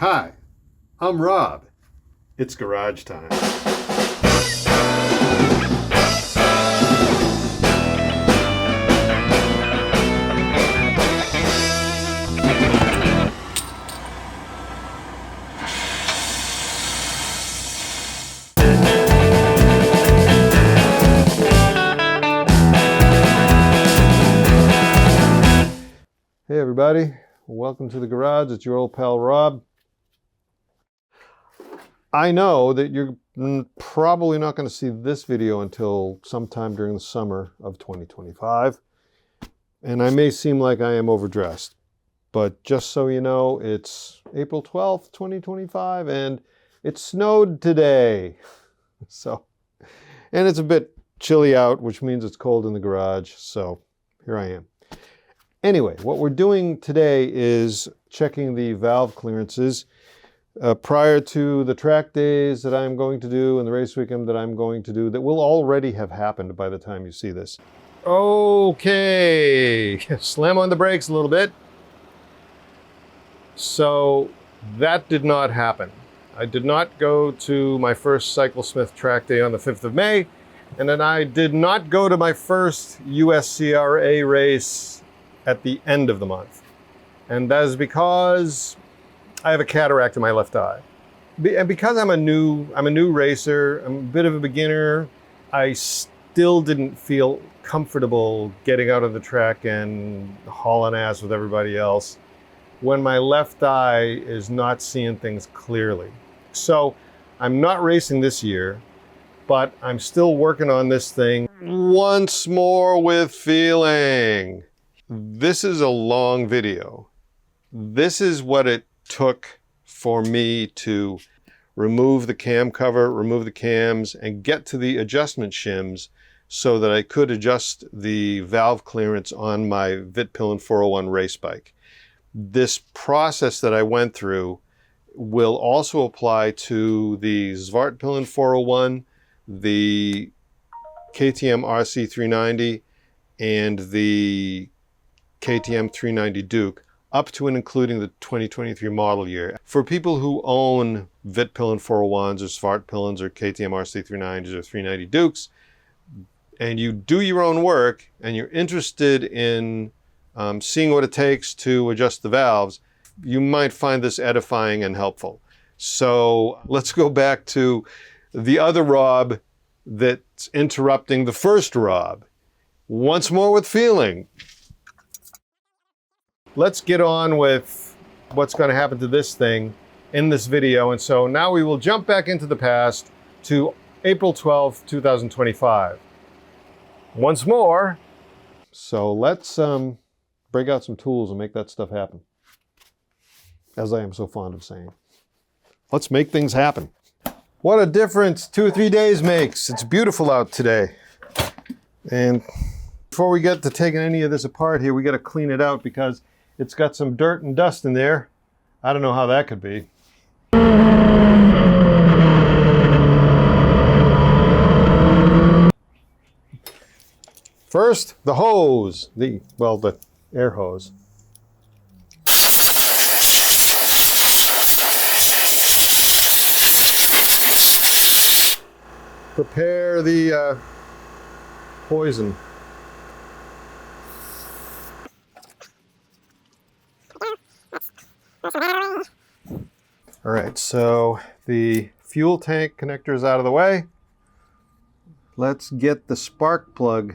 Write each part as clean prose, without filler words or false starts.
Hi, I'm Rob. It's garage time. Hey everybody, welcome to the garage. It's your old pal Rob. I know that you're probably not going to see this video until sometime during the summer of 2025. And I may seem like I am overdressed, but just so you know, it's April 12th, 2025, and it snowed today. And it's a bit chilly out, which means it's cold in the garage. So here I am. Anyway, what we're doing today is checking the valve clearances prior to the track days that I'm going to do and the race weekend that I'm going to do that will already have happened by the time you see this. Okay, slam on the brakes a little bit. So that did not happen. I did not go to my first Cyclesmith track day on the 5th of May, and then I did not go to my first USCRA race at the end of the month. And that is because I have a cataract in my left eye. And because I'm a new racer, I'm a bit of a beginner, I still didn't feel comfortable getting out of the track and hauling ass with everybody else when my left eye is not seeing things clearly. So I'm not racing this year, but I'm still working on this thing once more with feeling. This is a long video. This is what it took for me to remove the cam cover, remove the cams, and get to the adjustment shims so that I could adjust the valve clearance on my Vitpilen 401 race bike. This process that I went through will also apply to the Vitpilen 401, the KTM RC390, and the KTM 390 Duke, up to and including the 2023 model year. For people who own Vitpilen 401s or Vitpilens or KTM RC390s or 390 Dukes, and you do your own work and you're interested in seeing what it takes to adjust the valves, you might find this edifying and helpful. So let's go back to the other Rob that's interrupting the first Rob. Once more with feeling. Let's get on with what's going to happen to this thing in this video. And so now we will jump back into the past to April 12th, 2025. Once more. So let's break out some tools and make that stuff happen. As I am so fond of saying. Let's make things happen. What a difference 2 or 3 days makes. It's beautiful out today. And before we get to taking any of this apart here, we got to clean it out because it's got some dirt and dust in there. I don't know how that could be. First, the hose. The air hose. Prepare the poison. All right, so the fuel tank connector is out of the way. Let's get the spark plug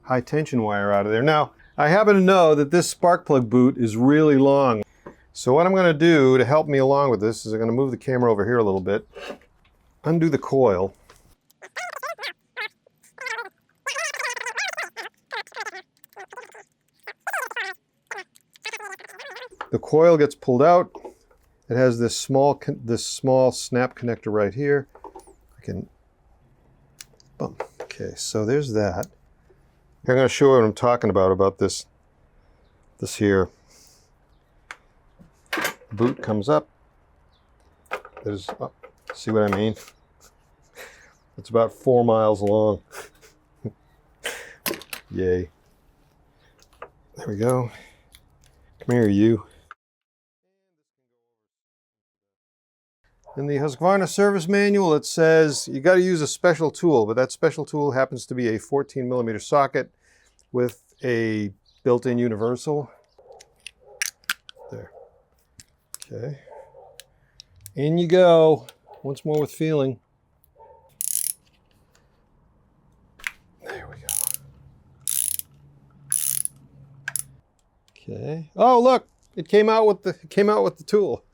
high tension wire out of there. Now, I happen to know that this spark plug boot is really long. So what I'm going to do to help me along with this is I'm going to move the camera over here a little bit, undo the coil. The coil gets pulled out. It has this small snap connector right here. I can, boom. Okay, so there's that. I'm going to show you what I'm talking about this here. Boot comes up. There's, oh, see what I mean? It's about 4 miles long. Yay. There we go. Come here, you. In the Husqvarna service manual, it says you got to use a special tool, but that special tool happens to be a 14mm socket with a built-in universal. There. Okay. In you go. Once more with feeling. There we go. Okay. Oh, look! It came out with the tool.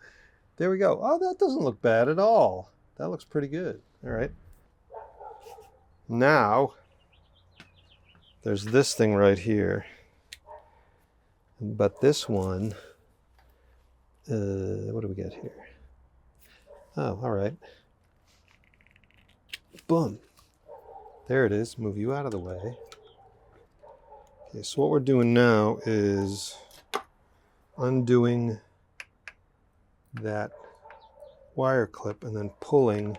There we go. Oh, that doesn't look bad at all. That looks pretty good. All right. Now, there's this thing right here. But this one, what do we got here? Oh, all right. Boom. There it is. Move you out of the way. Okay, so what we're doing now is undoing that wire clip and then pulling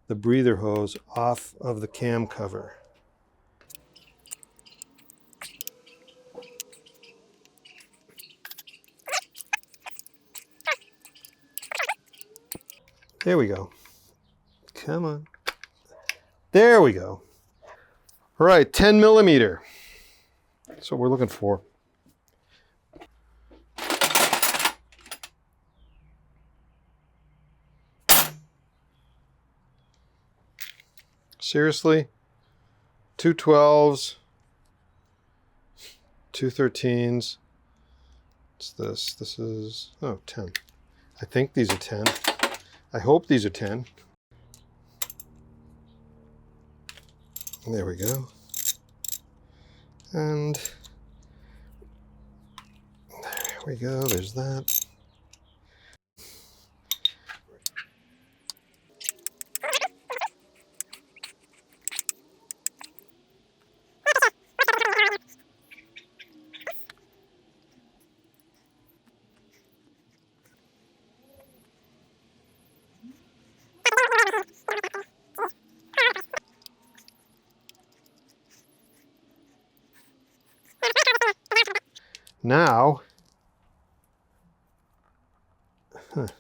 the breather hose off of the cam cover. There we go. Come on. There we go. All right, 10mm. That's what we're looking for. Seriously? 2 12s, 2 13s. What's this? This is, oh, 10. I think these are 10. I hope these are 10. There we go. And there we go, there's that. Now, let's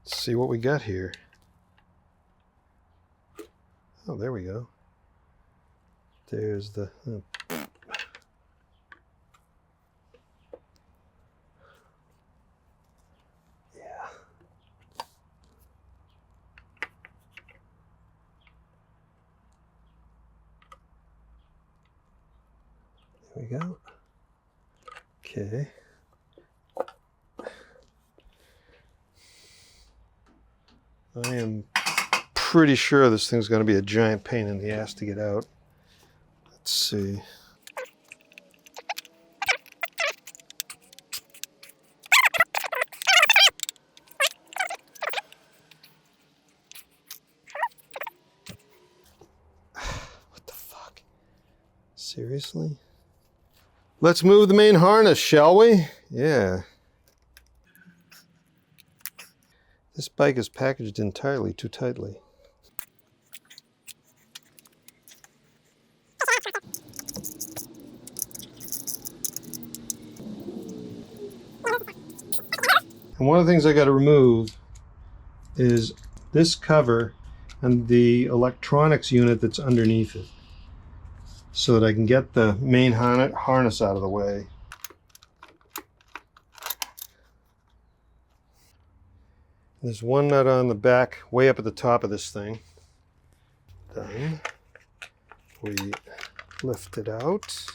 see what we got here. Oh, there we go. There's the... Yeah. There we go. Okay. I am pretty sure this thing's going to be a giant pain in the ass to get out. Let's see. What the fuck? Seriously? Let's move the main harness, shall we? Yeah. This bike is packaged entirely too tightly. And one of the things I got to remove is this cover and the electronics unit that's underneath it, so that I can get the main harness out of the way. There's one nut on the back, way up at the top of this thing. Done. We lift it out.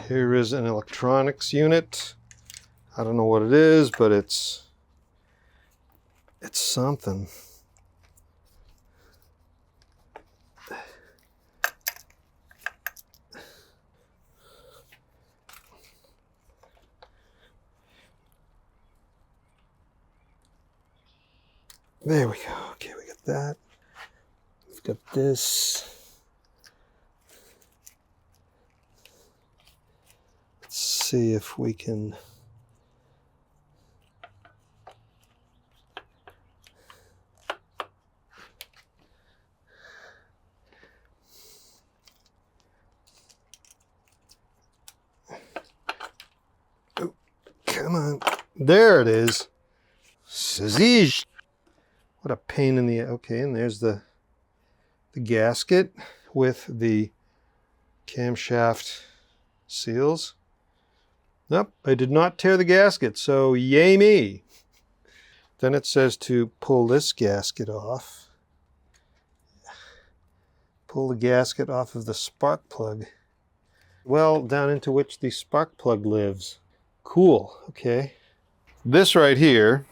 Here is an electronics unit. I don't know what it is, but it's something. There we go. Okay, we got that. We've got this. Let's see if we can... Come on. There it is. Zizz. What a pain in the... Okay, and there's the gasket with the camshaft seals. Nope, I did not tear the gasket, so yay me. Then it says to pull this gasket off. Pull the gasket off of the spark plug. Well, down into which the spark plug lives. Cool, okay. This right here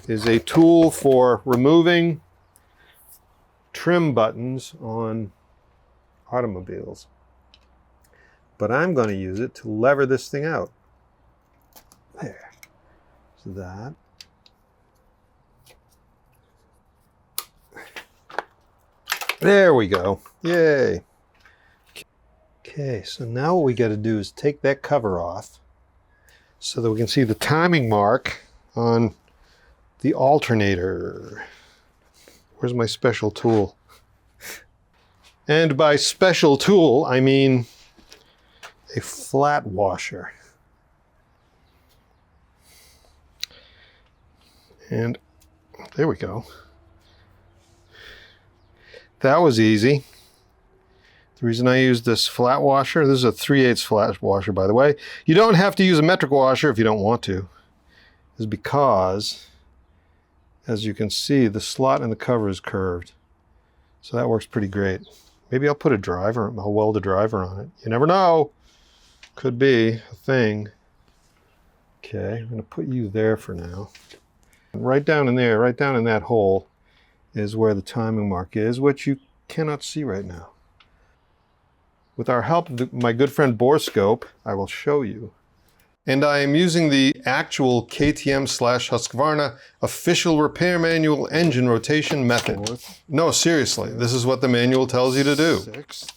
is a tool for removing trim buttons on automobiles. But I'm going to use it to lever this thing out. There. So that. There we go. Yay. Okay, so now what we got to do is take that cover off so that we can see the timing mark on the alternator. Where's my special tool? And by special tool, I mean a flat washer. And there we go. That was easy. The reason I use this flat washer, this is a 3/8 flat washer, by the way. You don't have to use a metric washer if you don't want to, is because, as you can see, the slot in the cover is curved. So that works pretty great. Maybe I'll put a driver, I'll weld a driver on it. You never know. Could be a thing. Okay, I'm gonna put you there for now. Right down in there, right down in that hole is where the timing mark is, which you cannot see right now. With our help of my good friend Borescope, I will show you. And I am using the actual KTM/Husqvarna official repair manual engine rotation method. No, seriously, this is what the manual tells you to do.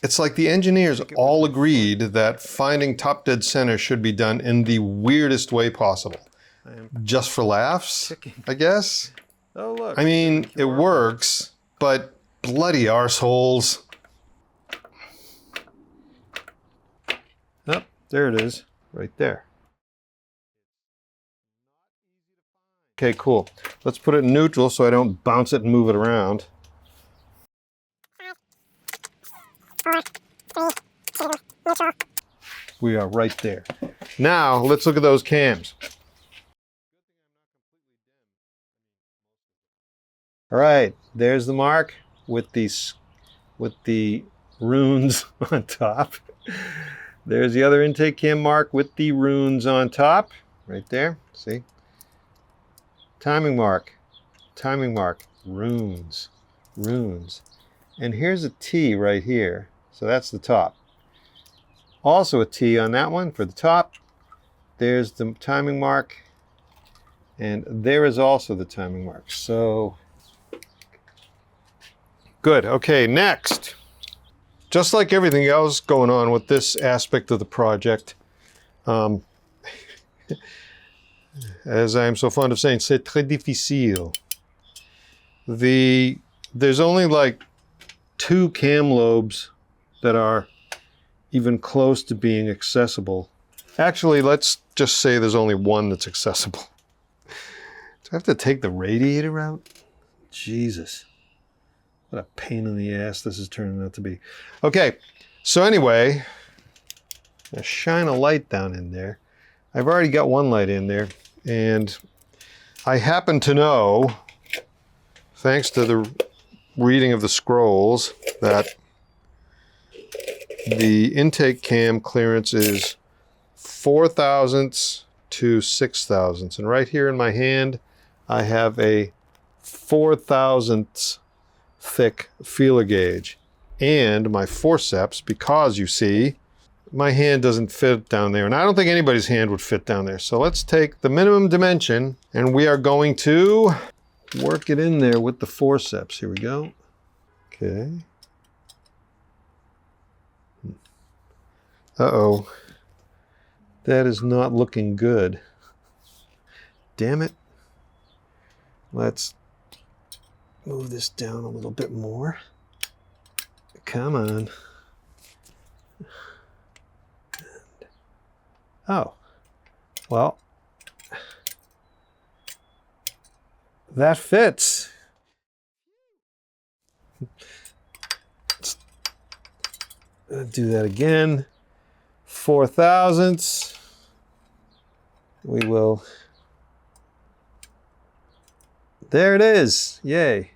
It's like the engineers all agreed that finding top dead center should be done in the weirdest way possible. Just for laughs, I guess. Oh, look. I mean, it works, but bloody arseholes. Oh, there it is, right there. Okay, cool. Let's put it in neutral so I don't bounce it and move it around. 5, 4, 3, 2, neutral. We are right there. Now, let's look at those cams. All right, there's the mark with the runes on top. There's the other intake cam mark with the runes on top, right there, see? Timing mark, runes, runes. And here's a T right here, so that's the top. Also a T on that one for the top. There's the timing mark, and there is also the timing mark. So, good, okay, next. Just like everything else going on with this aspect of the project, as I am so fond of saying, c'est très difficile. There's only like 2 cam lobes that are even close to being accessible. Actually, let's just say there's only one that's accessible. Do I have to take the radiator out? Jesus. What a pain in the ass this is turning out to be. Okay, so anyway, I shine a light down in there. I've already got one light in there, and I happen to know, thanks to the reading of the scrolls, that the intake cam clearance is 4 thousandths to 6 thousandths. And right here in my hand, I have a 4 thousandths thick feeler gauge. And my forceps, because you see, my hand doesn't fit down there. And I don't think anybody's hand would fit down there. So let's take the minimum dimension, and we are going to work it in there with the forceps. Here we go. Okay. Uh-oh. That is not looking good. Damn it. Let's move this down a little bit more. Come on. Oh. Well, that fits. Let's do that again. 4 thousandths. We will. There it is. Yay.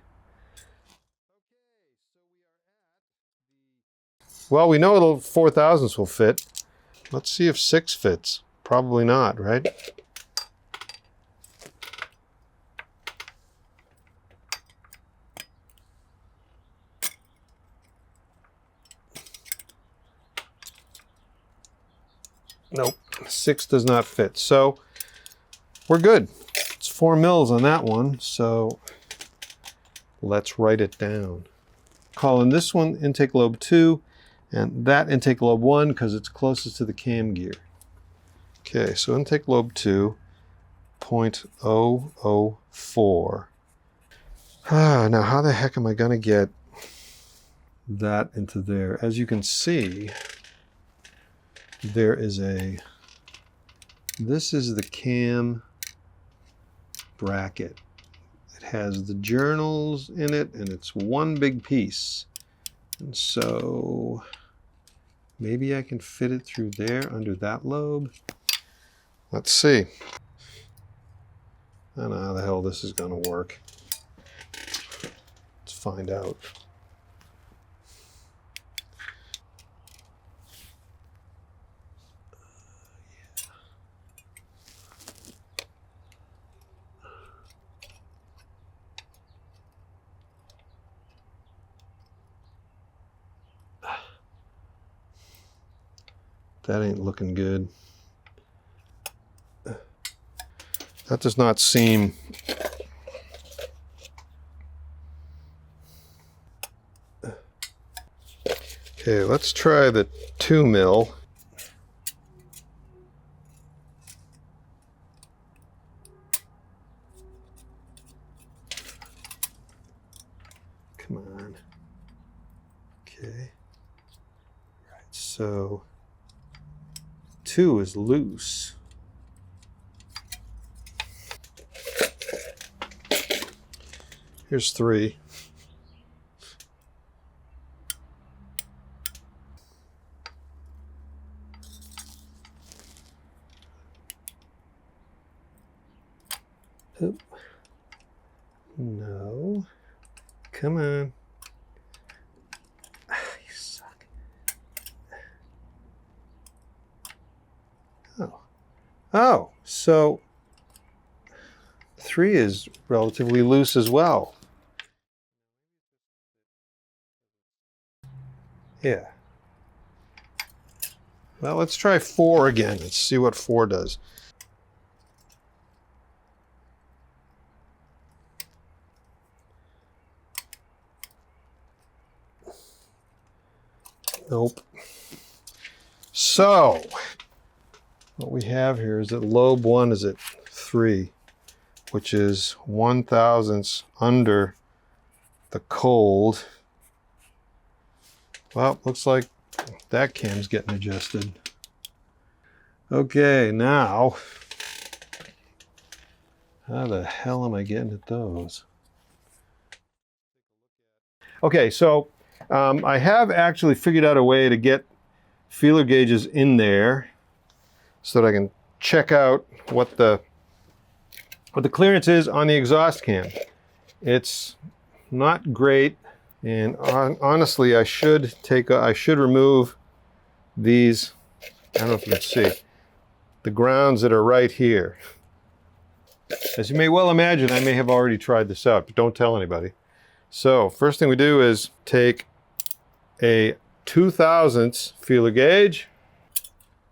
Well, we know it'll 4 thousandths will fit. Let's see if 6 fits. Probably not, right? Nope, 6 does not fit. So we're good. It's 4 mils on that one. So let's write it down. Calling this one intake lobe 2 and that intake lobe 1 because it's closest to the cam gear. Okay, so intake lobe 2, 0.004. Now how the heck am I going to get that into there? As you can see, there is this is the cam bracket. It has the journals in it and it's one big piece. And so maybe I can fit it through there under that lobe. Let's see. I don't know how the hell this is going to work. Let's find out. That ain't looking good. That does not seem. Okay, let's try the 2 mil. Come on. Okay. Right, so 2 is loose. Here's 3. Oop. No. Come on. You suck. Oh. Oh, so 3 is relatively loose as well. Yeah. Well, let's try 4 again. Let's see what 4 does. Nope. So, what we have here is that lobe 1 is at 3, which is 1 thousandths under the cold. Well, looks like that cam's getting adjusted. Okay, now, how the hell am I getting at those? Okay, so I have actually figured out a way to get feeler gauges in there so that I can check out what the clearance is on the exhaust cam. It's not great, and honestly, I should remove these. I don't know if you can see the grounds that are right here. As you may well imagine, I may have already tried this out, but don't tell anybody. So first thing we do is take a 2 thousandths feeler gauge.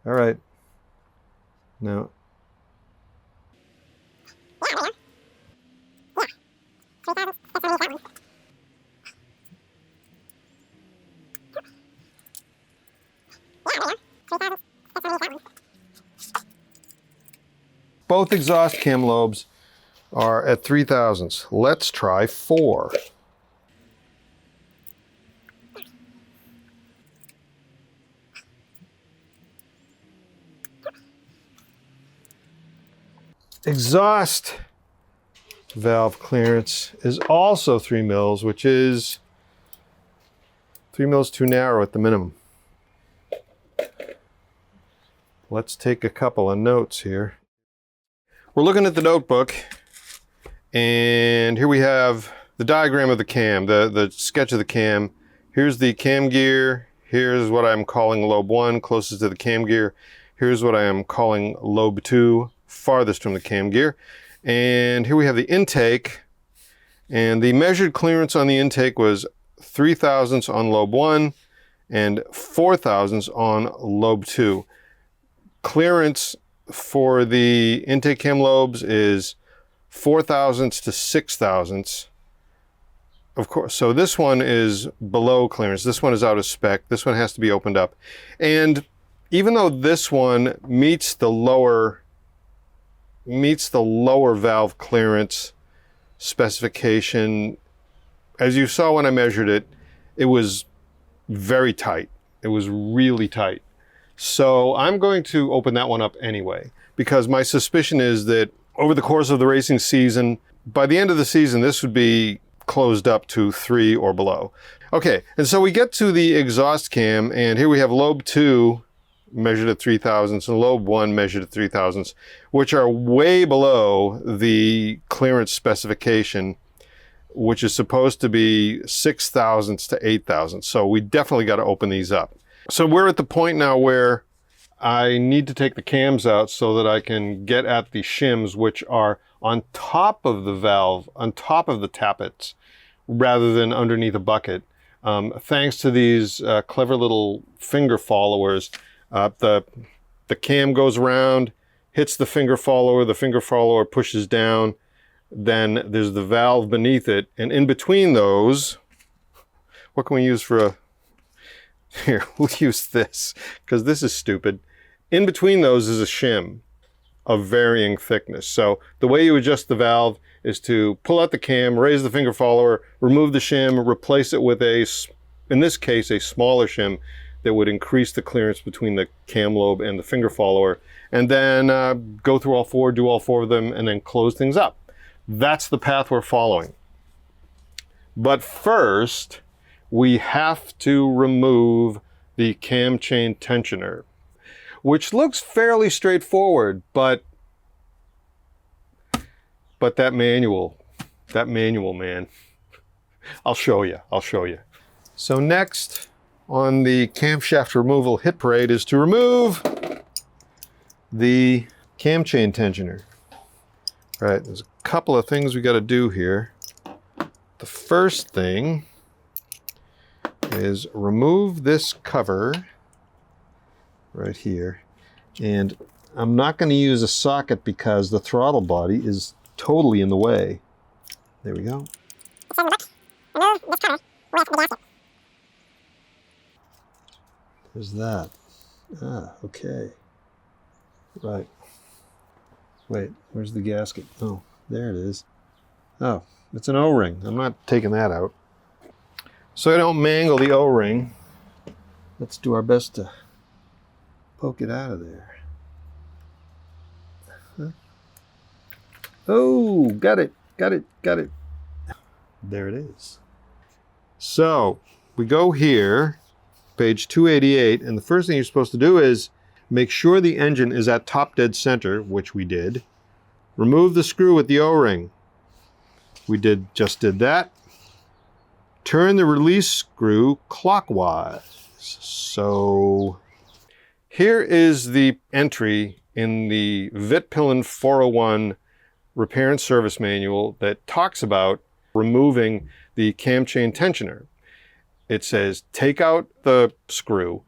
All right. Now, both exhaust cam lobes are at 3 thousandths. Let's try 4. Exhaust valve clearance is also 3 mils, which is 3 mils too narrow at the minimum. Let's take a couple of notes here. We're looking at the notebook, and here we have the diagram of the cam, the sketch of the cam. Here's the cam gear. Here's what I'm calling lobe 1, closest to the cam gear. Here's what I am calling lobe 2, farthest from the cam gear. And here we have the intake, and the measured clearance on the intake was 3 thousandths on lobe 1 and 4 thousandths on lobe 2. Clearance for the intake cam lobes is 4 thousandths to 6 thousandths. Of course, so this one is below clearance. This one is out of spec. This one has to be opened up. And even though this one meets the lower valve clearance specification, as you saw when I measured it, it was very tight. It was really tight. So I'm going to open that one up anyway, because my suspicion is that over the course of the racing season, by the end of the season, this would be closed up to 3 or below. Okay, and so we get to the exhaust cam, and here we have lobe 2 measured at 3 thousandths and lobe 1 measured at 3 thousandths, which are way below the clearance specification, which is supposed to be 6 thousandths to 8 thousandths. So we definitely got to open these up. So we're at the point now where I need to take the cams out so that I can get at the shims, which are on top of the valve, on top of the tappets, rather than underneath a bucket. Thanks to these clever little finger followers, the cam goes around, hits the finger follower pushes down, then there's the valve beneath it, and in between those, what can we use for a... Here, we'll use this, because this is stupid. In between those is a shim of varying thickness. So the way you adjust the valve is to pull out the cam, raise the finger follower, remove the shim, replace it with in this case, a smaller shim that would increase the clearance between the cam lobe and the finger follower, and then go through all 4, do all 4 of them, and then close things up. That's the path we're following. But first, we have to remove the cam chain tensioner, which looks fairly straightforward, but that manual, man. I'll show you. So next on the camshaft removal hit parade is to remove the cam chain tensioner. All right, there's a couple of things we got to do here. The first thing is remove this cover right here, and I'm not going to use a socket because the throttle body is totally in the way. There we go. There's that. Okay. Right. Wait, where's the gasket? Oh, there it is. Oh, it's an O-ring. I'm not taking that out. So I don't mangle the O-ring, let's do our best to poke it out of there. Huh? Oh, got it. There it is. So we go here, page 288, and the first thing you're supposed to do is make sure the engine is at top dead center, which we did. Remove the screw with the O-ring. We just did that. Turn the release screw clockwise. So here is the entry in the Vitpilen 401 repair and service manual that talks about removing the cam chain tensioner. It says take out the screw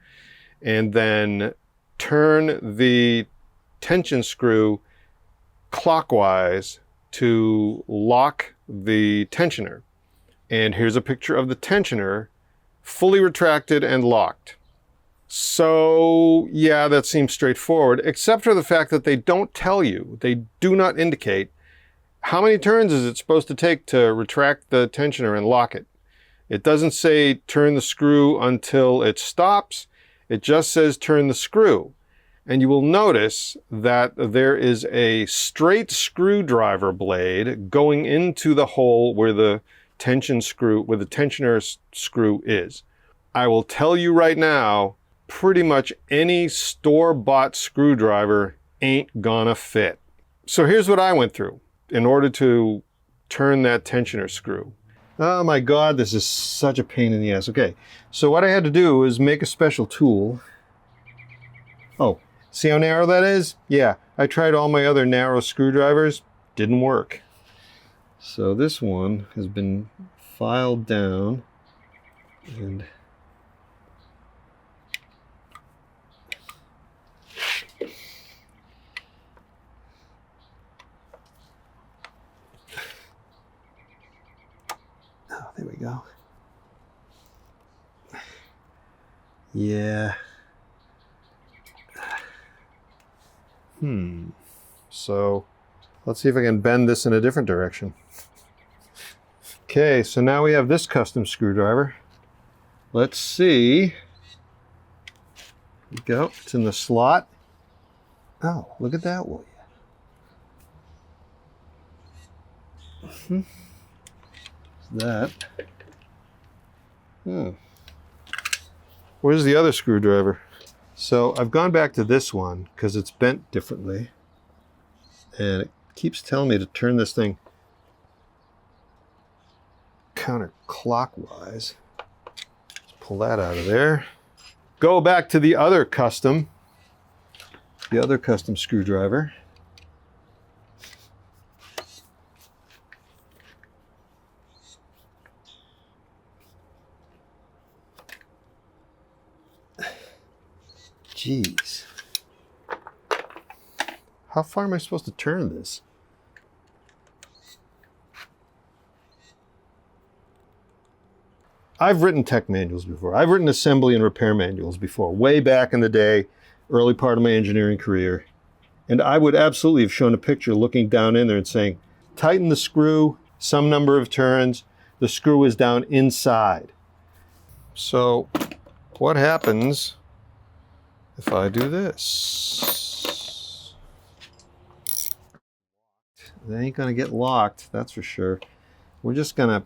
and then turn the tension screw clockwise to lock the tensioner. And here's a picture of the tensioner fully retracted and locked. So yeah, that seems straightforward, except for the fact that they don't tell you, they do not indicate how many turns is it supposed to take to retract the tensioner and lock it. It doesn't say turn the screw until it stops. It just says turn the screw. And you will notice that there is a straight screwdriver blade going into the hole where the tensioner screw is. I will tell you right now, pretty much any store-bought screwdriver ain't gonna fit. So here's what I went through in order to turn that tensioner screw. Oh my God, this is such a pain in the ass. Okay, so what I had to do is make a special tool. Oh, see how narrow that is? Yeah, I tried all my other narrow screwdrivers, didn't work. So this one has been filed down and oh, there we go. Yeah. So let's see if I can bend this in a different direction. Okay, so now we have this custom screwdriver. Let's see. Here we go. It's in the slot. Oh, look at that, will you? That. Where's the other screwdriver? So I've gone back to this one because it's bent differently. And it keeps telling me to turn this thing counterclockwise. Let's pull that out of there. Go back to the other custom screwdriver. Jeez. How far am I supposed to turn this? I've written tech manuals before. I've written assembly and repair manuals before, way back in the day, early part of my engineering career. And I would absolutely have shown a picture looking down in there and saying, tighten the screw, some number of turns, the screw is down inside. So what happens if I do this? It ain't gonna get locked, that's for sure. We're just gonna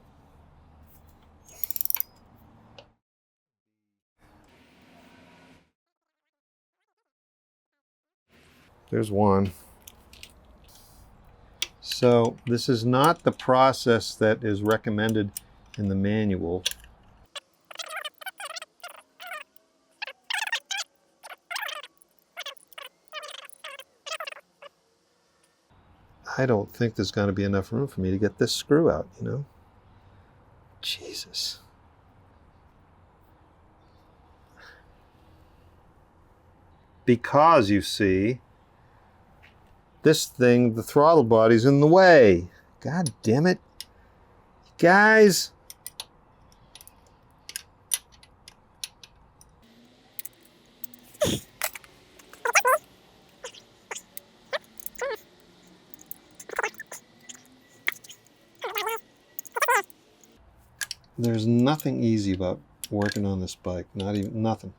there's one. So this is not the process that is recommended in the manual. I don't think there's going to be enough room for me to get this screw out, you know? Jesus. Because, you see, this thing, the throttle body's in the way. God damn it. Guys. There's nothing easy about working on this bike. Nothing.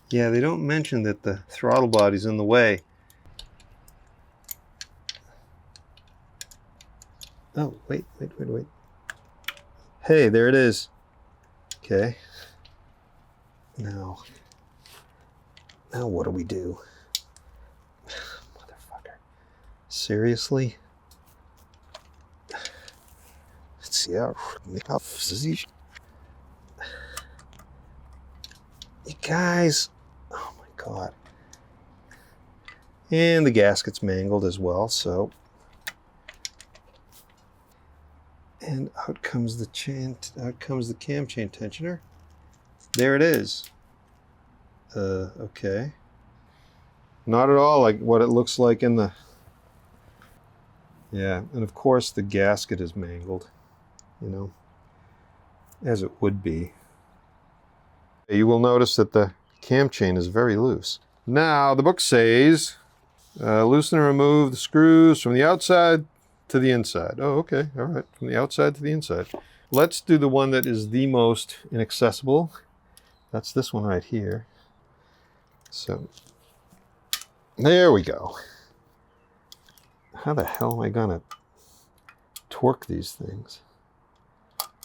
Yeah, they don't mention that the throttle body's in the way. Oh, wait. Hey, there it is. Okay. Now what do we do? Motherfucker. Seriously? Let's see how. You guys. Oh my God. And the gasket's mangled as well, so. And out comes the cam chain tensioner. There it is. Okay. Not at all like what it looks like in the... Yeah, and of course the gasket is mangled, you know, as it would be. You will notice that the cam chain is very loose. Now, the book says, loosen and remove the screws from the outside to the inside. Oh, okay, all right, from the outside to the inside. Let's do the one that is the most inaccessible. That's this one right here. So, There we go. How the hell am I gonna torque these things?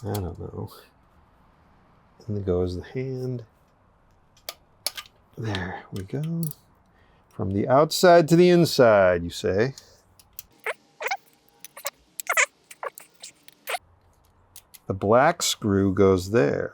I don't know. And there goes the hand. There we go. From the outside to the inside, you say. The black screw goes there.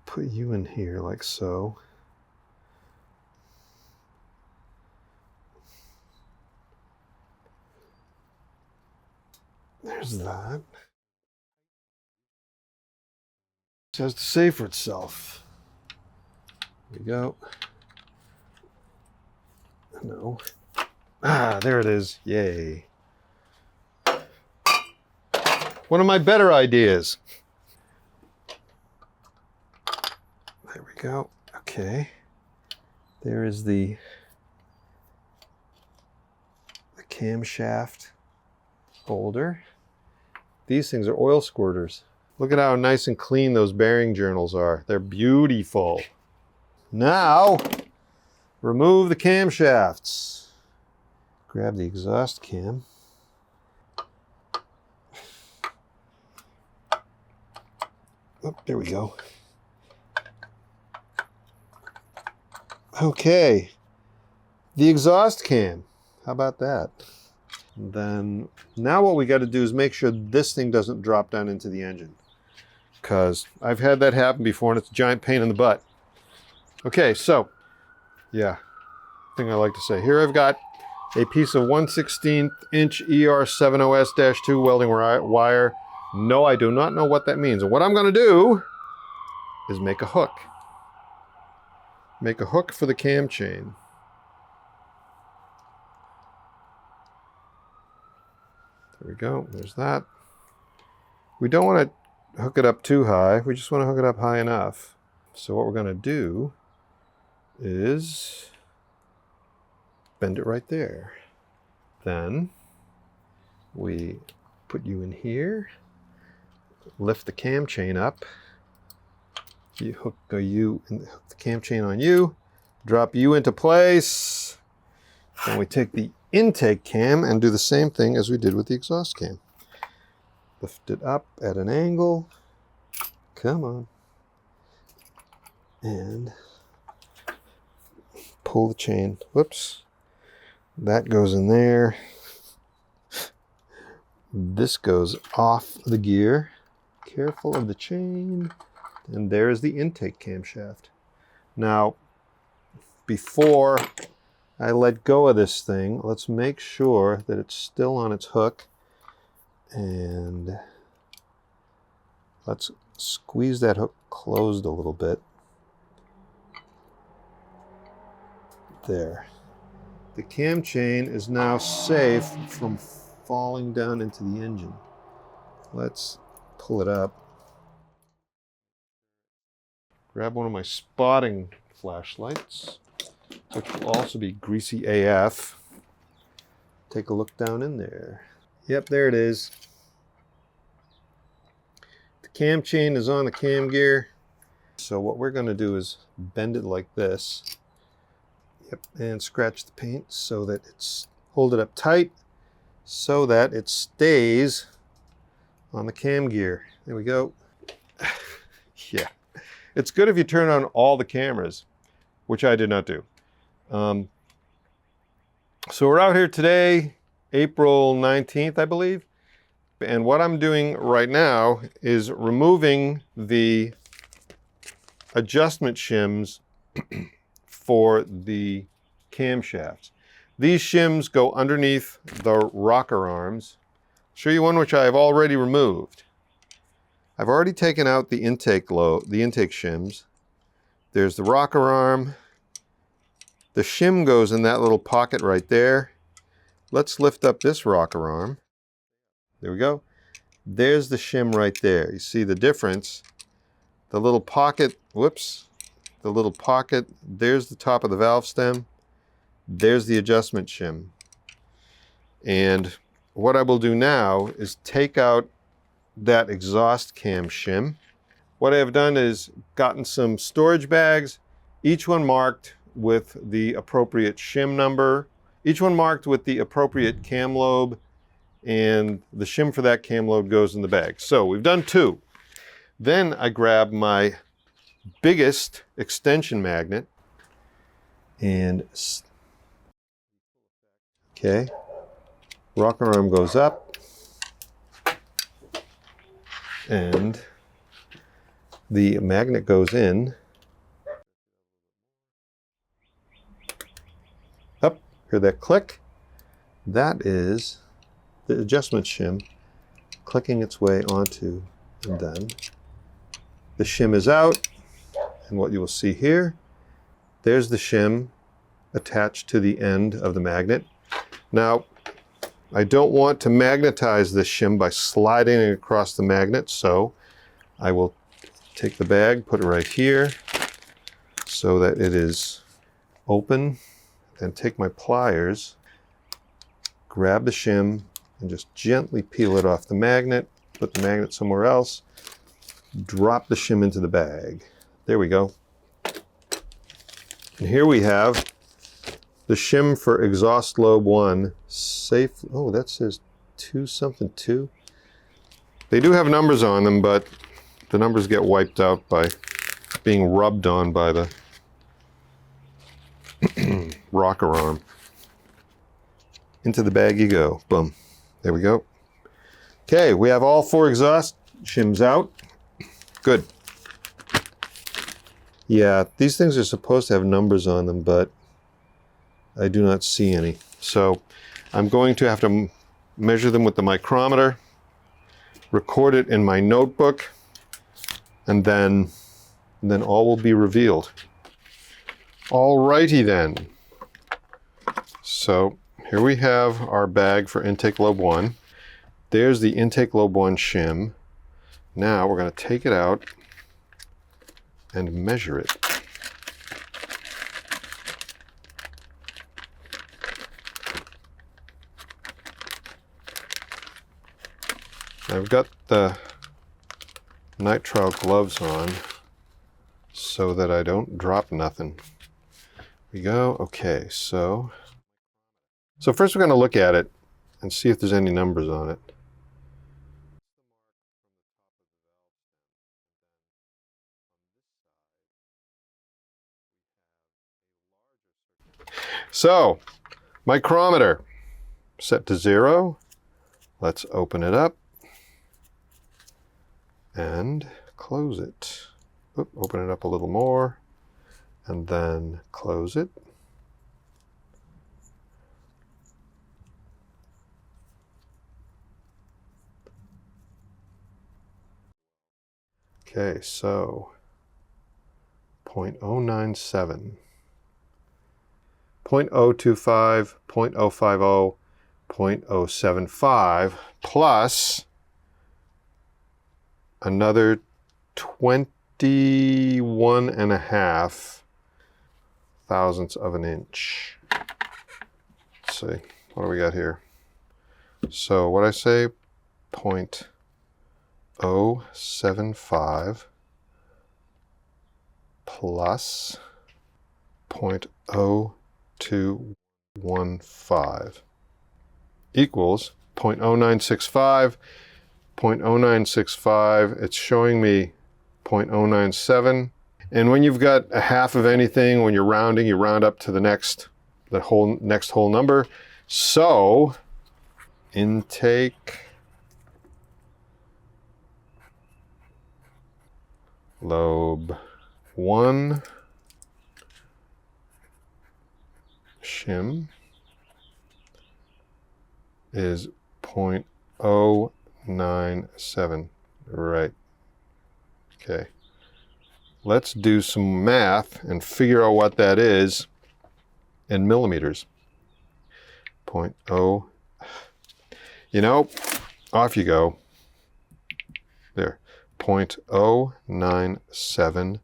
Put you in here like so. There's that. It has to say for itself. There we go. No. Ah, there it is. Yay. One of my better ideas. There we go. Okay. There is the camshaft holder. These things are oil squirters. Look at how nice and clean those bearing journals are. They're beautiful. Now, remove the camshafts. Grab the exhaust cam. Oh, there we go. Okay, the exhaust cam. How about that? Then now what we got to do is make sure this thing doesn't drop down into the engine, because I've had that happen before and it's a giant pain in the butt. Okay, so yeah, thing I like to say here, I've got a piece of 1/16 inch ER70S-2 welding wire. No, I do not know what that means. And what I'm going to do is make a hook. Make a hook for the cam chain. There we go. There's that. We don't want to hook it up too high. We just want to hook it up high enough. So what we're going to do is bend it right there. Then we put you in here, lift the cam chain up. You hook you and hook the cam chain on you, drop you into place. Then we take the intake cam and do the same thing as we did with the exhaust cam. Lift it up at an angle. Come on. And pull the chain. Whoops. That goes in there. This goes off the gear. Careful of the chain. And there's the intake camshaft. Now, before I let go of this thing, let's make sure that it's still on its hook. And let's squeeze that hook closed a little bit. There. The cam chain is now safe from falling down into the engine. Let's pull it up. Grab one of my spotting flashlights, which will also be greasy AF. Take a look down in there. Yep, there it is. The cam chain is on the cam gear. So what we're going to do is bend it like this. Yep, and scratch the paint so that it's, hold it up tight so that it stays on the cam gear. There we go. Yeah. It's good if you turn on all the cameras, which I did not do. So we're out here today, April 19th, I believe. And what I'm doing right now is removing the adjustment shims for the camshafts. These shims go underneath the rocker arms. show you one which I have already removed. I've already taken out the intake shims. There's the rocker arm. The shim goes in that little pocket right there. Let's lift up this rocker arm. There we go. There's the shim right there. You see the difference? The little pocket, whoops, the little pocket, there's the top of the valve stem. There's the adjustment shim. And what I will do now is take out that exhaust cam shim. What I have done is gotten some storage bags, each one marked with the appropriate shim number, each one marked with the appropriate cam lobe, and the shim for that cam lobe goes in the bag. So we've done 2. Then I grab my biggest extension magnet and, okay, rocker arm goes up and the magnet goes in. Up, hear that click? That is the adjustment shim clicking its way onto and done. The shim is out, and what you will see here, there's the shim attached to the end of the magnet. Now, I don't want to magnetize this shim by sliding it across the magnet, so I will take the bag, put it right here so that it is open, then take my pliers, grab the shim, and just gently peel it off the magnet, put the magnet somewhere else, drop the shim into the bag. There we go. And here we have the shim for exhaust lobe 1, safe. Oh, that says 2 something 2. They do have numbers on them, but the numbers get wiped out by being rubbed on by the rocker arm. Into the bag you go. Boom. There we go. Okay, we have all 4 exhaust shims out. Good. Yeah, these things are supposed to have numbers on them, but I do not see any. So I'm going to have to measure them with the micrometer, record it in my notebook, and then all will be revealed. Alrighty then. So here we have our bag for intake lobe 1. There's the intake lobe 1 shim. Now we're going to take it out and measure it. I've got the nitrile gloves on so that I don't drop nothing. Here we go. Okay, so first we're going to look at it and see if there's any numbers on it. So, micrometer set to 0. Let's open it up and close it. Oop, open it up a little more and then close it. Okay, so 0.097. 0.025, 0.050, 0.075 plus another 21.5 thousandths of an inch. Let's see, what do we got here? So what I say, 0.075 plus 0.0215 equals 0.0965, 0.0965, it's showing me 0.097. And when you've got a half of anything, when you're rounding, you round up to the next whole number. So intake lobe 1 shim is 0.097. 0.097. Right. Okay. Let's do some math and figure out what that is in millimeters. 0.0. You know, off you go. There. 0.097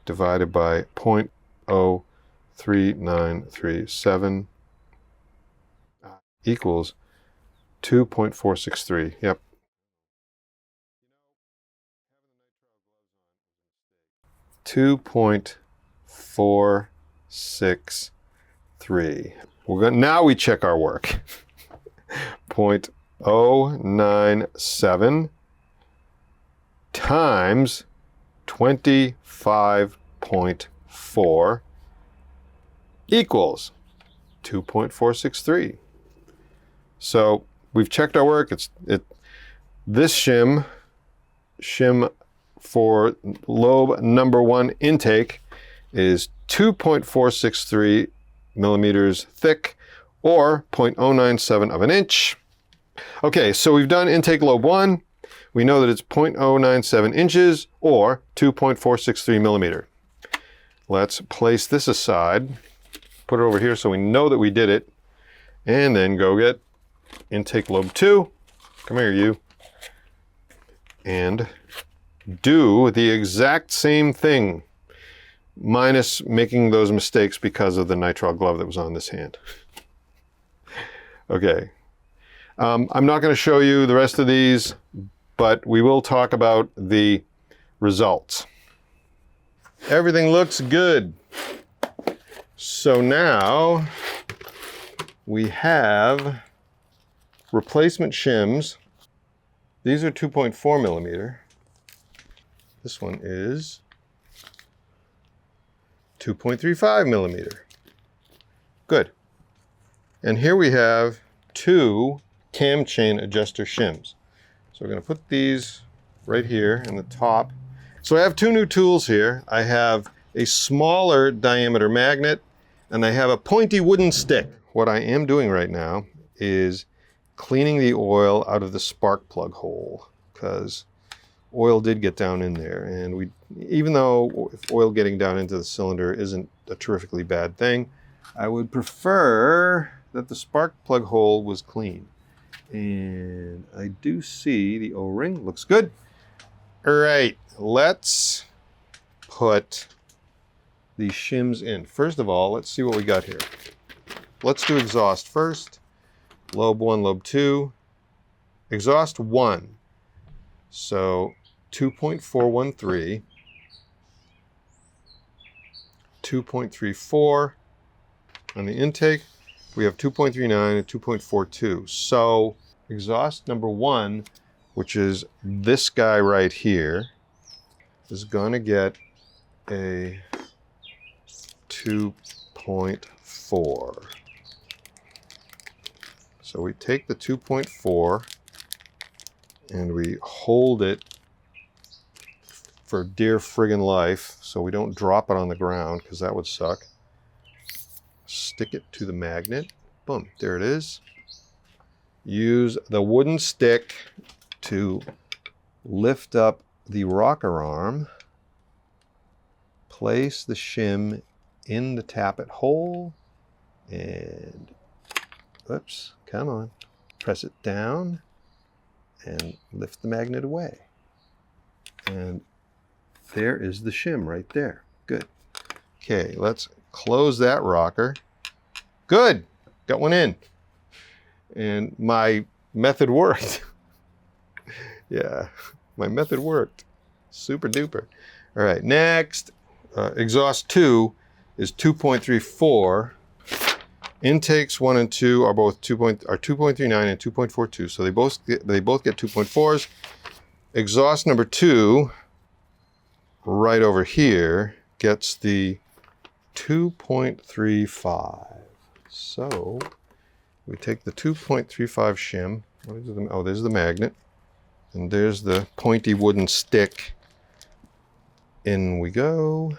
divided by 0.03937 equals 2.463. Yep. 2.463. Now we check our work. 0.097 times 25.4 equals 2.463. So we've checked our work. This shim for lobe number 1 intake is 2.463 millimeters thick, or 0.097 of an inch. Okay, so we've done intake lobe 1. We know that it's 0.097 inches, or 2.463 millimeter. Let's place this aside, put it over here so we know that we did it, and then go get intake lobe 2. Come here, you. And do the exact same thing, minus making those mistakes because of the nitrile glove that was on this hand. Okay. I'm not going to show you the rest of these, but we will talk about the results. Everything looks good. So now we have replacement shims. These are 2.4 millimeter. This one is 2.35 millimeter. Good. And here we have 2 cam chain adjuster shims. So we're going to put these right here in the top. So I have 2 new tools here. I have a smaller diameter magnet, and I have a pointy wooden stick. What I am doing right now is cleaning the oil out of the spark plug hole, because oil did get down in there, and even though oil getting down into the cylinder isn't a terrifically bad thing, I would prefer that the spark plug hole was clean. And I do see the O-ring looks good. All right, let's put these shims in. First of all, let's see what we got here. Let's do exhaust first. Lobe 1, lobe 2. Exhaust 1. So 2.413, 2.34 on the intake. We have 2.39 and 2.42. So exhaust number 1, which is this guy right here, is going to get a 2.4. So we take the 2.4 and we hold it for dear friggin' life so we don't drop it on the ground, because that would suck. Stick it to the magnet. Boom, there it is. Use the wooden stick to lift up the rocker arm. Place the shim in the tappet hole and, whoops, come on. Press it down and lift the magnet away. And there is the shim right there. Good. Okay, let's close that rocker. Good, got one in. And my method worked. Yeah, my method worked. Super duper. All right, next, exhaust 2 is 2.34. Intakes 1 and 2 are both 2.39 and 2.42, so they both get 2.4s. Exhaust number 2, right over here, gets the 2.35. So we take the 2.35 shim. Oh, there's the magnet, and there's the pointy wooden stick. In we go.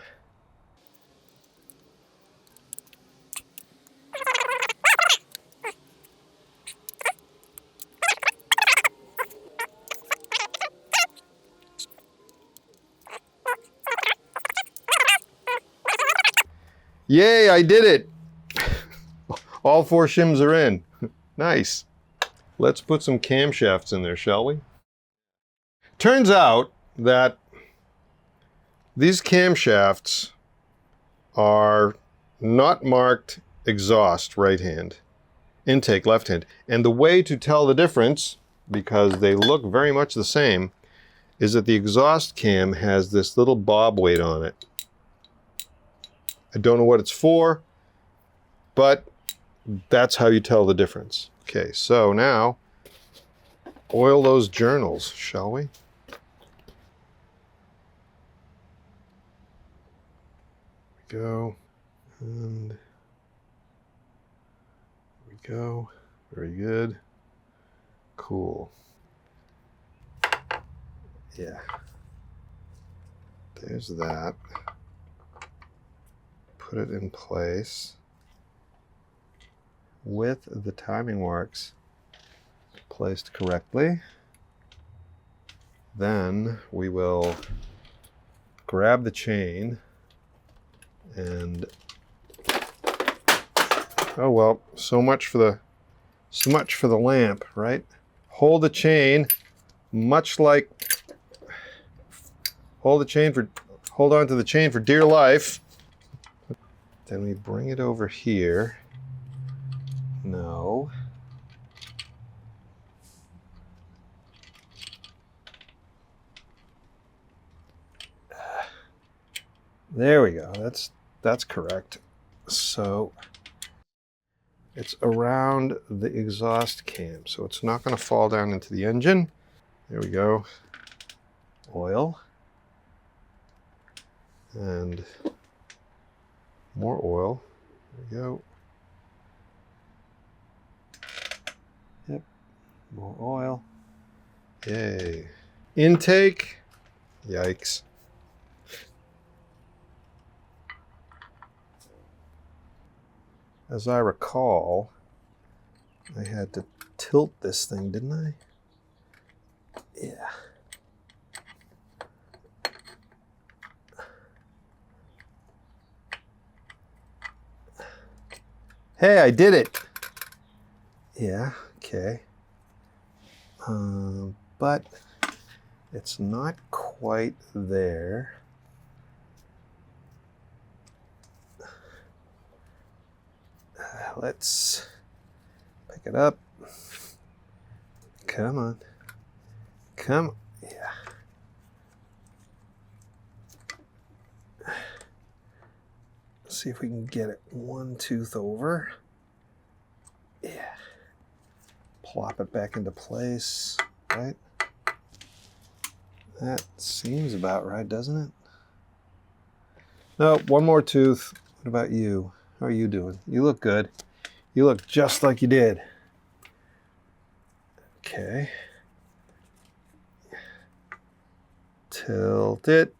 Yay, I did it! All 4 shims are in. Nice. Let's put some camshafts in there, shall we? Turns out that these camshafts are not marked exhaust right hand, intake left hand. And the way to tell the difference, because they look very much the same, is that the exhaust cam has this little bob weight on it. I don't know what it's for, but that's how you tell the difference. Okay, so now oil those journals, shall we? There we go, and there we go. Very good. Cool. Yeah. There's that. Put it in place with the timing marks placed correctly. Then we will grab the chain and oh well, so much for the lamp, right? Hold the chain, much like hold on to the chain for dear life. Then we bring it over here. No. There we go. That's correct. So it's around the exhaust cam, so it's not going to fall down into the engine. There we go. Oil. And more oil. There we go. Yep. More oil. Yay. Intake. Yikes. As I recall, I had to tilt this thing, didn't I? Yeah. Hey, I did it. Yeah, okay. But it's not quite there. Let's pick it up. Come on. Come on. Yeah. Let's see if we can get it one tooth over. Yeah. Plop it back into place, right? That seems about right, doesn't it? No, one more tooth. What about you? How are you doing? You look good. You look just like you did. Okay. Tilt it.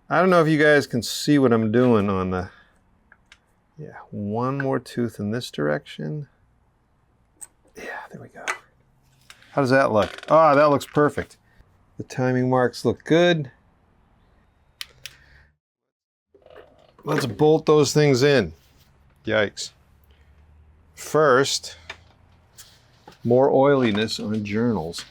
I don't know if you guys can see what I'm doing on the... Yeah, one more tooth in this direction. Yeah, there we go. How does that look? Ah, that looks perfect. The timing marks look good. Let's bolt those things in. Yikes. First, more oiliness on journals.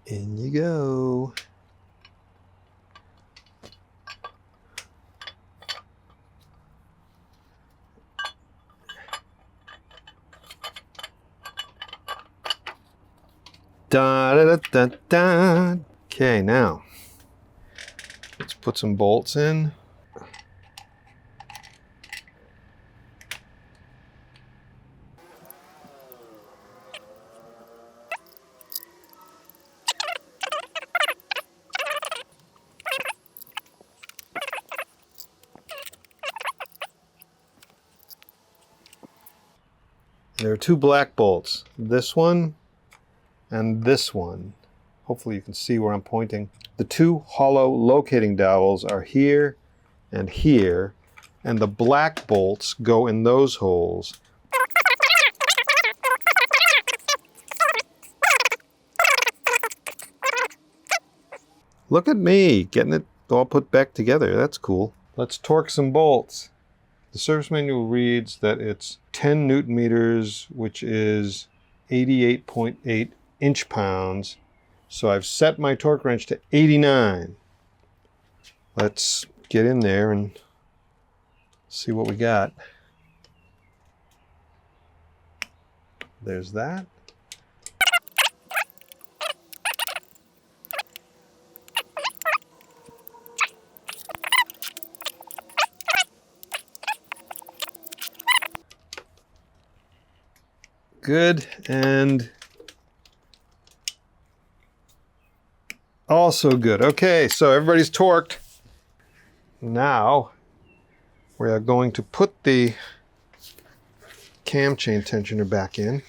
In you go. Da, da, da, da, da. Okay, now let's put some bolts in. There are two black bolts, this one and this one. Hopefully you can see where I'm pointing. The two hollow locating dowels are here, and the black bolts go in those holes. Look at me getting it all put back together. That's cool. Let's torque some bolts. The service manual reads that it's 10 Newton meters, which is 88.8 inch-pounds. So I've set my torque wrench to 89. Let's get in there and see what we got. There's that. Good, and also good. Okay, so everybody's torqued. Now we are going to put the cam chain tensioner back in.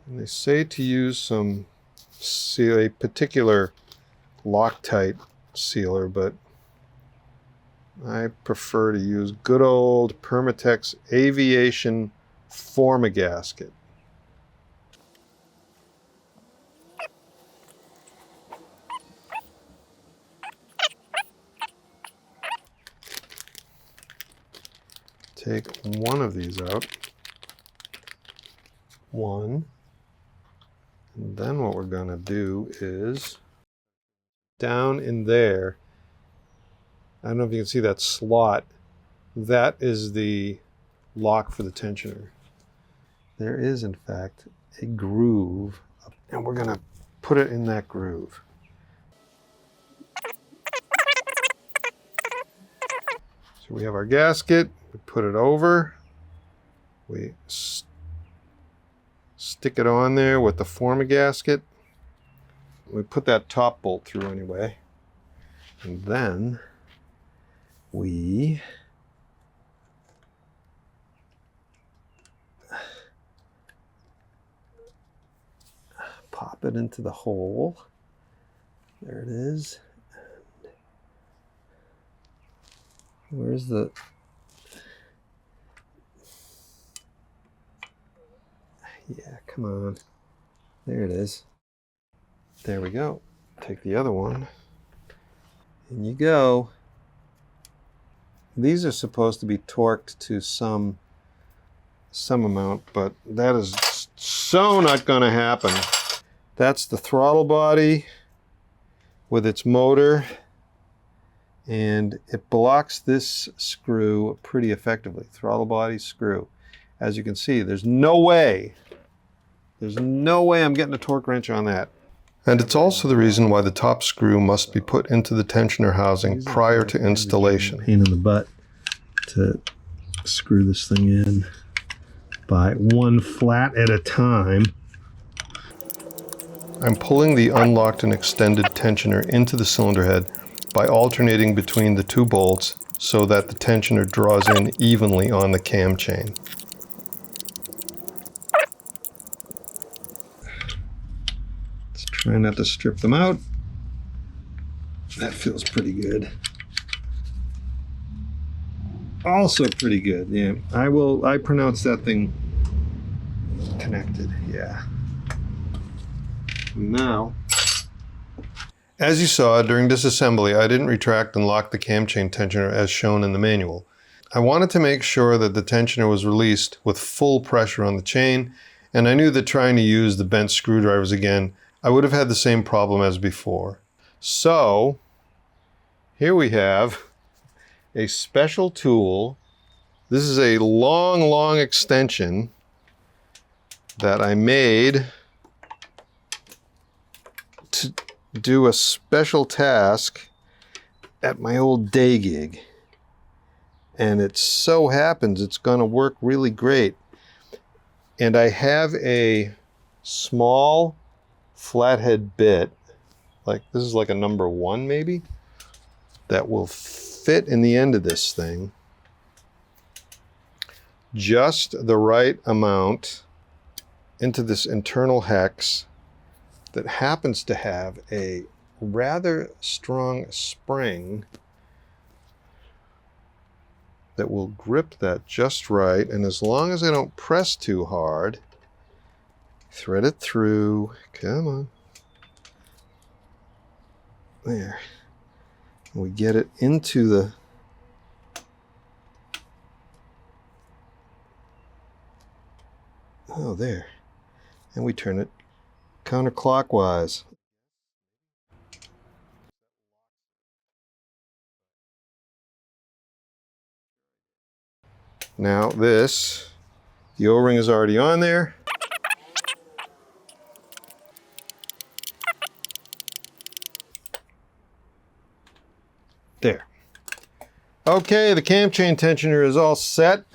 And they say to use some a particular Loctite sealer, but I prefer to use good old Permatex Aviation Formagasket. Take one of these out. One. And then what we're going to do is down in there, I don't know if you can see that slot, that is the lock for the tensioner. There is, in fact, a groove, and we're going to put it in that groove. So we have our gasket, we put it over, we stick it on there with the Formagasket. We put that top bolt through anyway. And then we pop it into the hole. There it is. Where's the... Yeah, come on. There it is. There we go. Take the other one. In you go. These are supposed to be torqued to some amount, but that is so not going to happen. That's the throttle body with its motor, and it blocks this screw pretty effectively. Throttle body screw. As you can see, there's no way I'm getting a torque wrench on that. And it's also the reason why the top screw must be put into the tensioner housing prior to installation. Pain in the butt to screw this thing in by one flat at a time. I'm pulling the unlocked and extended tensioner into the cylinder head by alternating between the two bolts so that the tensioner draws in evenly on the cam chain. Try not to strip them out. That feels pretty good. Also pretty good, yeah. I pronounce that thing connected, yeah. Now, as you saw during disassembly, I didn't retract and lock the cam chain tensioner as shown in the manual. I wanted to make sure that the tensioner was released with full pressure on the chain, and I knew that trying to use the bent screwdrivers again, I would have had the same problem as before. So, here we have a special tool. This is a long extension that I made to do a special task at my old day gig. And it so happens it's going to work really great. And I have a small flathead bit, like this is like a number 1 maybe, that will fit in the end of this thing just the right amount into this internal hex that happens to have a rather strong spring that will grip that just right. And as long as I don't press too hard, thread it through. Come on. There. We get it into the there. And we turn it counterclockwise. Now this, the O-ring is already on there. There. Okay, the cam chain tensioner is all set.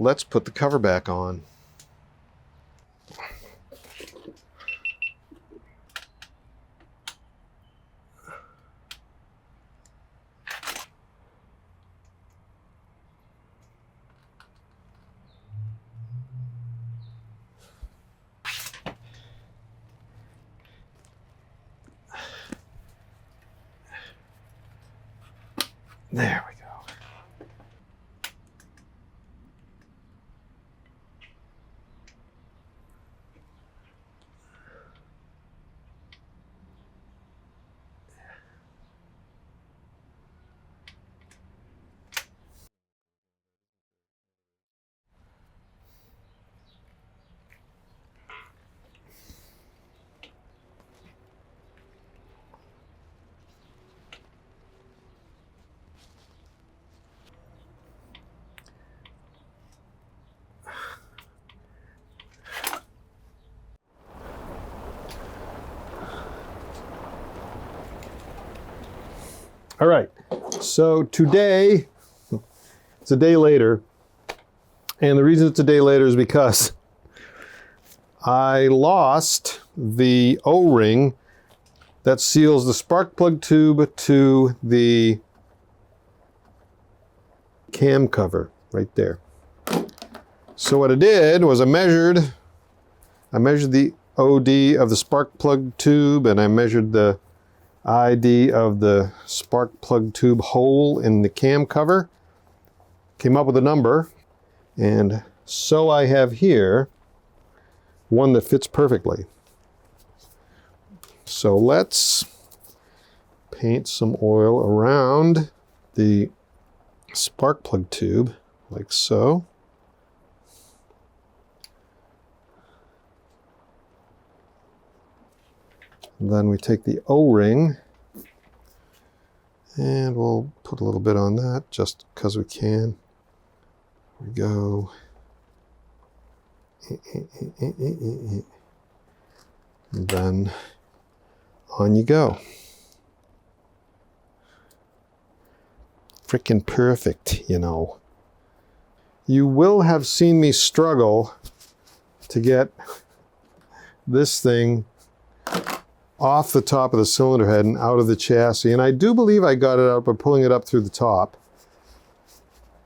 Let's put the cover back on. There we go. All right, so today, it's a day later, and the reason it's a day later is because I lost the O-ring that seals the spark plug tube to the cam cover right there. So what I did was I measured the OD of the spark plug tube, and I measured the ID of the spark plug tube hole in the cam cover, came up with a number, and so I have here one that fits perfectly. So let's paint some oil around the spark plug tube like so. And then we take the O-ring and we'll put a little bit on that just because we can. There we go. And then on you go. Frickin' perfect, you know. You will have seen me struggle to get this thing off the top of the cylinder head and out of the chassis. And I do believe I got it out by pulling it up through the top.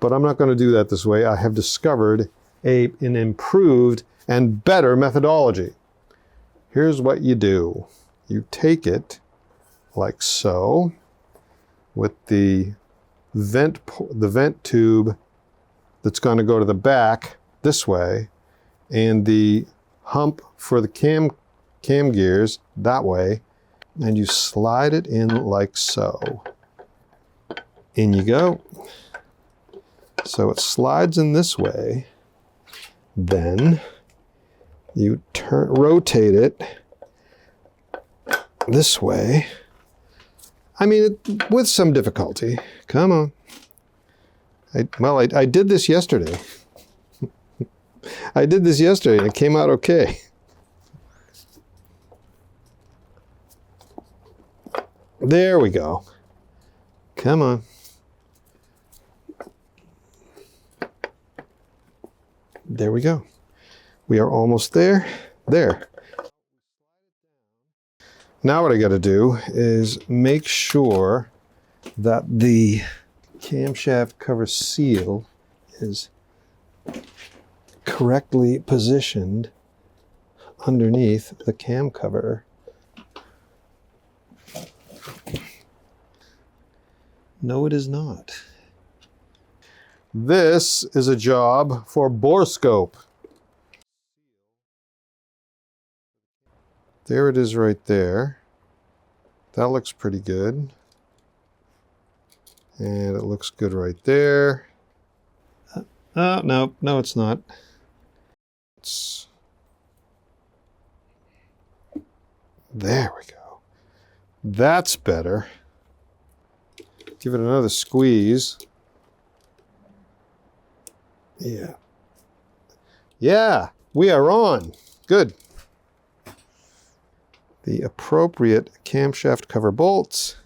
But I'm not going to do that this way. I have discovered an improved and better methodology. Here's what you do. You take it like so with the vent tube that's going to go to the back this way, and the hump for the cam gears that way, and you slide it in like so. In you go. So it slides in this way. Then you rotate it this way. I mean, with some difficulty. Come on. I did this yesterday. I did this yesterday and it came out okay. There we go. Come on. There we go. We are almost there. There. Now what I got to do is make sure that the camshaft cover seal is correctly positioned underneath the cam cover. No, it is not. This is a job for borescope. There it is right there. That looks pretty good. And it looks good right there. No, it's not. There we go. That's better. Give it another squeeze. Yeah. Yeah, we are on. Good. The appropriate camshaft cover bolts.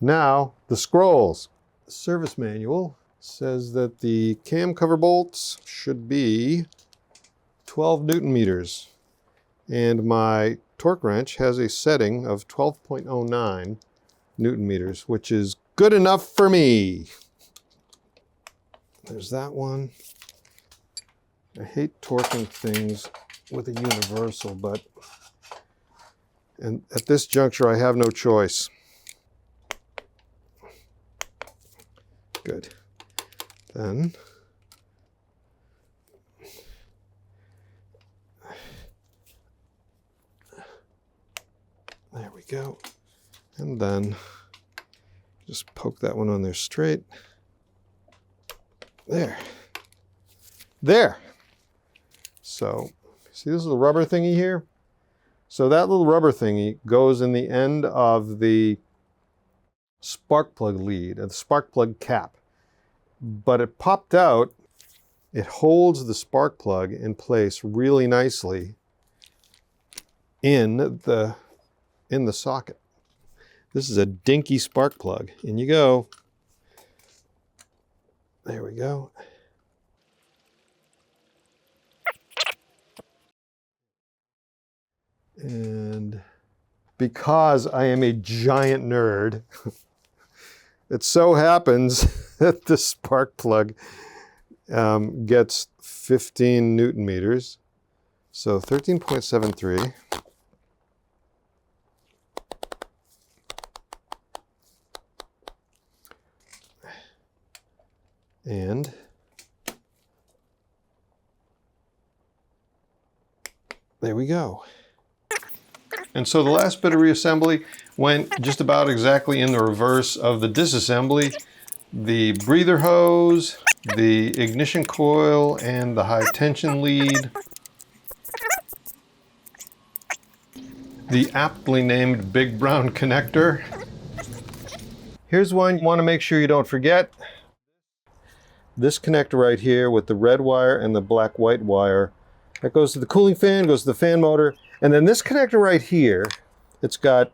Now, the scrolls. The service manual says that the cam cover bolts should be 12 Newton meters. And my torque wrench has a setting of 12.09 Newton meters, which is good enough for me. There's that one. I hate torquing things with a universal, and at this juncture, I have no choice. Good. Then there we go. And then just poke that one on there straight. There. There. So, see this little rubber thingy here? So that little rubber thingy goes in the end of the spark plug lead, the spark plug cap. But it popped out. It holds the spark plug in place really nicely in the socket. This is a dinky spark plug. In you go. There we go. And because I am a giant nerd, it so happens that the spark plug gets 15 Newton meters. So 13.73. And there we go. And so the last bit of reassembly went just about exactly in the reverse of the disassembly. The breather hose, the ignition coil, and the high tension lead. The aptly named big brown connector. Here's one you want to make sure you don't forget. This connector right here with the red wire and the black-white wire. That goes to the cooling fan, goes to the fan motor. And then this connector right here, it's got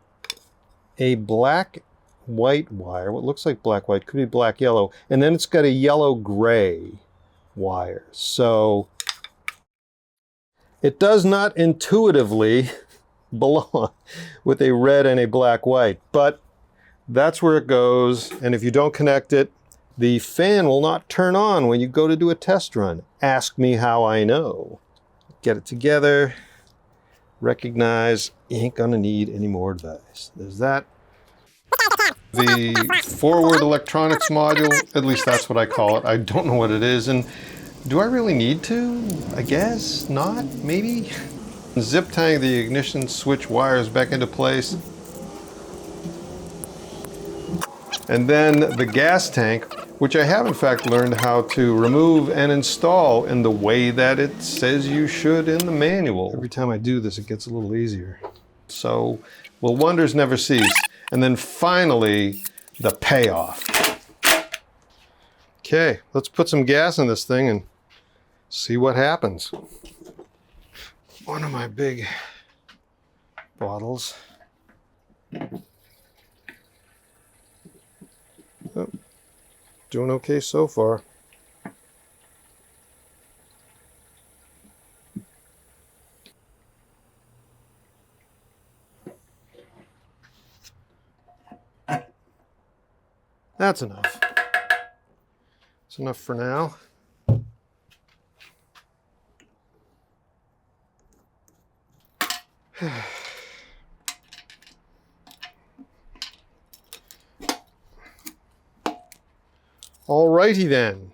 a black-white wire, what looks like black-white, could be black-yellow, and then it's got a yellow-gray wire. So it does not intuitively belong with a red and a black-white, but that's where it goes. And if you don't connect it, the fan will not turn on when you go to do a test run. Ask me how I know. Get it together. Recognize you ain't gonna need any more advice. There's that. The forward electronics module, at least that's what I call it. I don't know what it is, and do I really need to? I guess not, maybe. Zip tying the ignition switch wires back into place. And then the gas tank, which I have in fact learned how to remove and install in the way that it says you should in the manual. Every time I do this, it gets a little easier. So, will wonders never cease. And then finally, the payoff. Okay, let's put some gas in this thing and see what happens. One of my big bottles. Oh, doing okay so far. That's enough. That's enough for now. Alrighty then.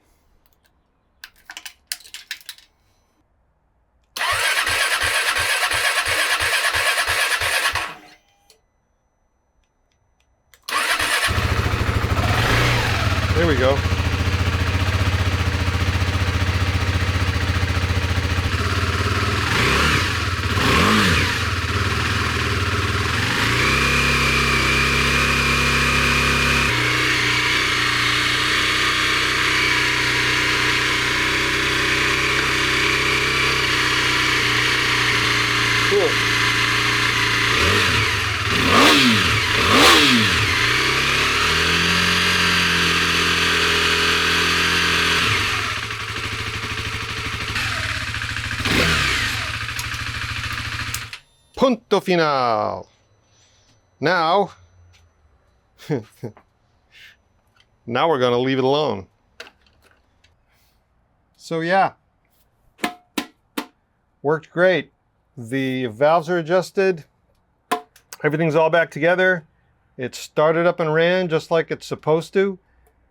There we go. Cool. Punto final. Now, now we're going to leave it alone. So yeah, worked great. The valves are adjusted. Everything's all back together. It started up and ran just like it's supposed to.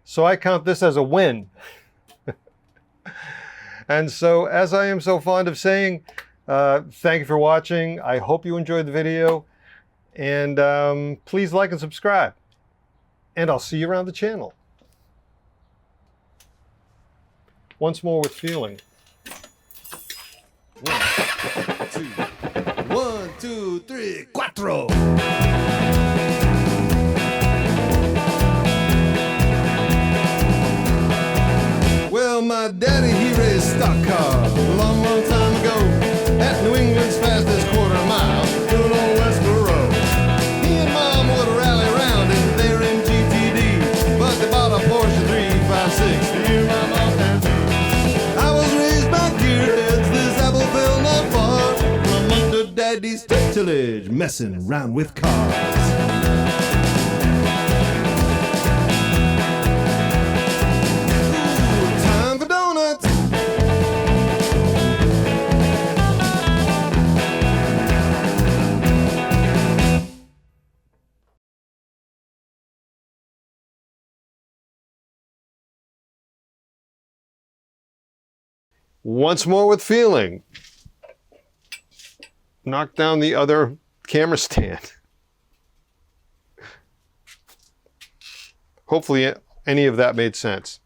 So I count this as a win. And so, as I am so fond of saying, thank you for watching. I hope you enjoyed the video. And please like and subscribe. And I'll see you around the channel. Once more with feeling. 1, 2, 3, 4. Well, my daddy, he raced stock cars a long, long time ago at New England's fastest quarter mile, doing old Westboro Road. He and Mom would rally around in their MGTD, but they bought a Porsche 356 the year my mom had me. I was raised by gearheads, this apple fell not far from under Daddy's tillage, messing around with cars. Once more with feeling. Knock down the other camera stand. Hopefully any of that made sense.